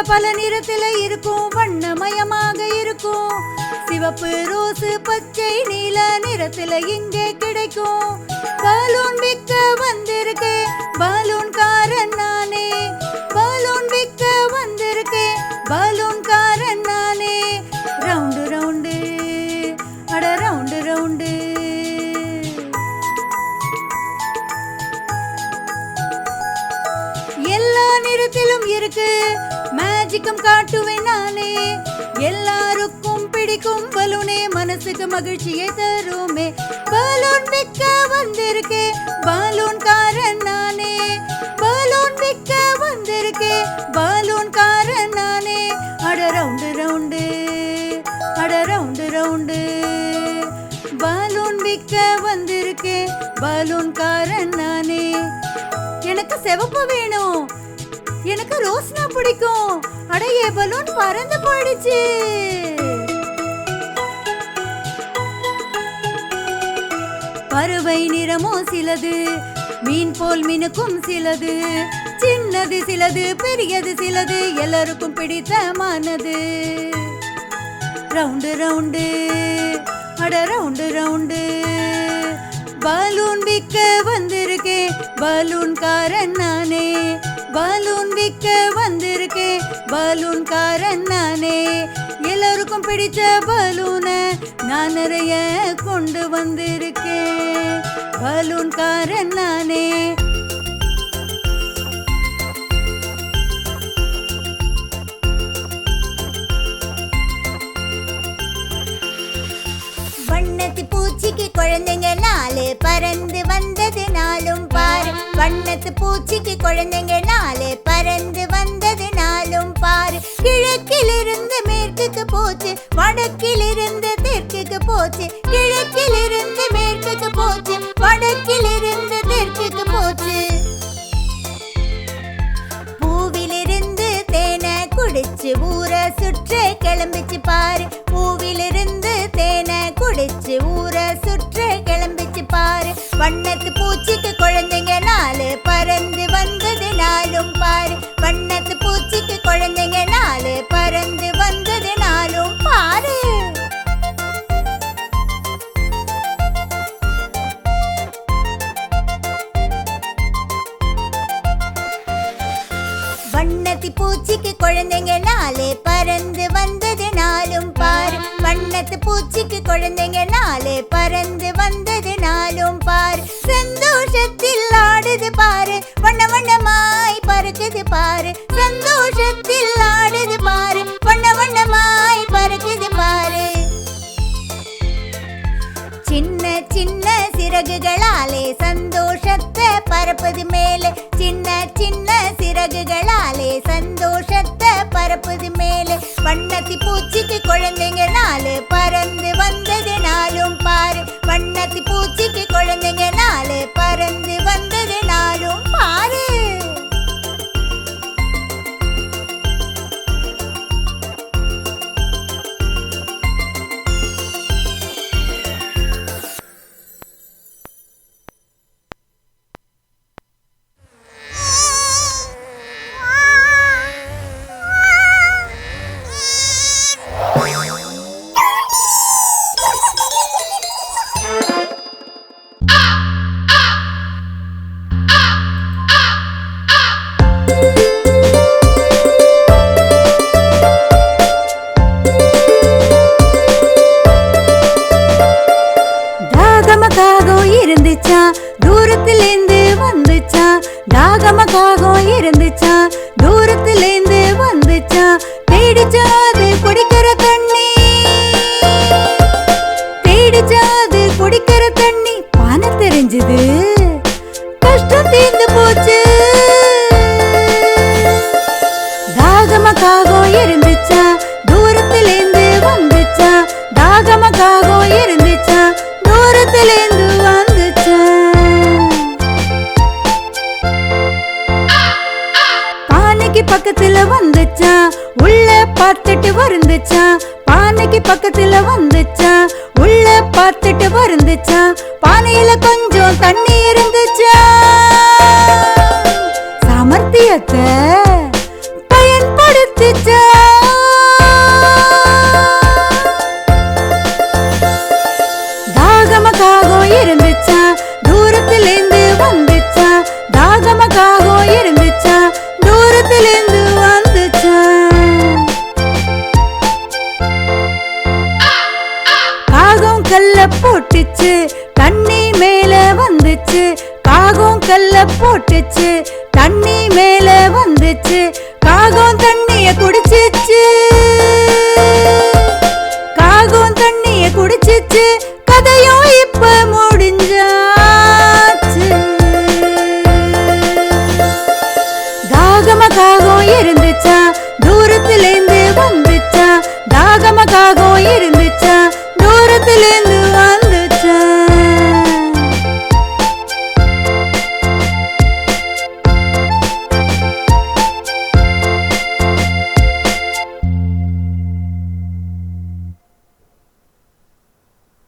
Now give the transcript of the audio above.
பல நிறத்துல இருக்கும், வண்ணமயமாக இருக்கும். சிவப்பு, ரோசு, பச்சை, நீல நிறத்துல இங்கே கிடைக்கும். பலூன் விற்க வந்திருக்கேன், பலூன்காரன் நானே. பலூன் விற்க வந்திருக்கேன், பலூன்காரன் நானே. ரவுண்டு ரவுண்டு, அட ரவுண்டு ரவுண்டு. எல்லா நிறத்திலும் இருக்கு, மேஜிக்கும் காட்டுவேன் நானே. எல்லாருக்கும் பிடிக்கும் பலூனே, மனசுக்கு மகிழ்ச்சியை தருமே. பலூன் விற்க வந்திருக்கேன், பலூன்காரன் நானே. பலூன் விற்க வந்திருக்கேன், பலூன்காரன் நானே. அட ரவுண்டு ரவுண்டு, அட ரவுண்டு ரவுண்டு. பலூன் விற்க வந்திருக்கேன், பலூன்காரன் நானே. எனக்கு சிவப்பு வேணும், எனக்கு ரோஸ்னா பிடிக்கும். அடைய பலூன் பறந்து போயிடுச்சு. பறவை நிறமோ சிலது, மீன் போல் மினுக்கும் சிலது. சின்னது சிலது, பெரியது சிலது, எல்லாருக்கும் பிடித்தமானது. ரவுண்டு ரவுண்டு, அட ரவுண்டு ரவுண்டு. பலூன் விற்க வந்திருக்கேன், பலூன்காரன் நானே. பலூன் விற்க வந்திருக்கேன், பலூன்காரன் நானே. எல்லாருக்கும் பிடிச்ச பலூனை நான் நிறைய கொண்டு வந்திருக்கேன், பலூன்காரன் நானே. வண்ணத்து பூச்சிக்கு குழந்தைங்க நாலு, பறந்து வந்தது நாளும் பாரு. வண்ணத்து பூச்சிக்கு குழந்தைங்க நாலு, பறந்து வந்தது நாளும் பாரு. கிழக்கிலிருந்து மேற்குக்கு போச்சு, வடக்கிலிருந்து தெற்குக்கு போச்சு. கிழக்கிலிருந்து மேற்குக்கு போச்சு, வடக்கிலிருந்து தெற்குக்கு போச்சு. பூவிலிருந்து தேனை குடிச்சு ஊரை சுற்ற கிளம்பிச்சு பாரு. பூவிலிருந்து தேனை குடிச்சு ஊரை சுற்ற கிளம்பிச்சு பாரு. வண்ணத்து பூச்சிக்கு குழந்தைங்க நாலு, பறந்து வந்தது நாளும் பாரு. வண்ணத்து பூச்சிக்கு குழந்தைங்க நாலு, பறந்து வந்தது நாளும் பாரு. வண்ணத்து பூச்சிக்கு குழந்தைங்க நாலு, பறந்து வந்தது நாளும் பாரு. வண்ணத்து பூச்சிக்கு குழந்தைங்க நாலு, பறந்து வந்தது நாளும் பாரு. சந்தோஷத்தில் ஆடுது பாரு, வண்ண வண்ணமாய் பறக்குது பாரு. சந்தோஷத்தில் ஆடுது பாரு, வண்ண வண்ணமாய் பறக்குது பாரு. சின்ன சின்ன சிறகுகளாலே சந்தோஷத்தை பறப்பது மேலே. சின்ன சின்ன சிறகுகளாலே சந்தோஷத்தை பறப்பது மேலே. வண்ணத்தி பூச்சிக்கு குழந்தைங்க நாலு, பறந்து வந்தது நாளும் பாரு. வண்ணத்தி பூச்சிக்கு குழந்தைங்க நாலு, பறந்து வந்தது நாளும் பாரு. தூரத்திலேந்து வந்துச்சா, தாகமக்காகம் இருந்துச்சா, தூரத்திலேந்து வந்துச்சா. தேடிச்சா அது குடிக்கிற தண்ணி, தேடிச்சா அது குடிக்கிற தண்ணி. பானை தெரிஞ்சது, கஷ்டம் தீர்ந்து போச்சு. தாகமக்காகம் இருந்துச்சா, தூரத்திலேந்து வந்துச்சா, தாகமக்காகம் இருந்துச்சா, தூரத்திலேந்து வந்துச்சா. பானைக்கு பக்கத்துல வந்துச்சா, உள்ள பார்த்துட்டு வருந்துச்சா. பானைக்கு பக்கத்துல வந்துச்சா, உள்ள பார்த்துட்டு வருந்துச்சா. பானையில கொஞ்சம் தண்ணி இருந்துச்சா. சாமர்த்தியத்தை பயன்படுத்திச்சா. கல்ல போட்டுச்சு, தண்ணி மேல வந்துச்சு, காகம் தண்ணிய குடிச்சிச்சு.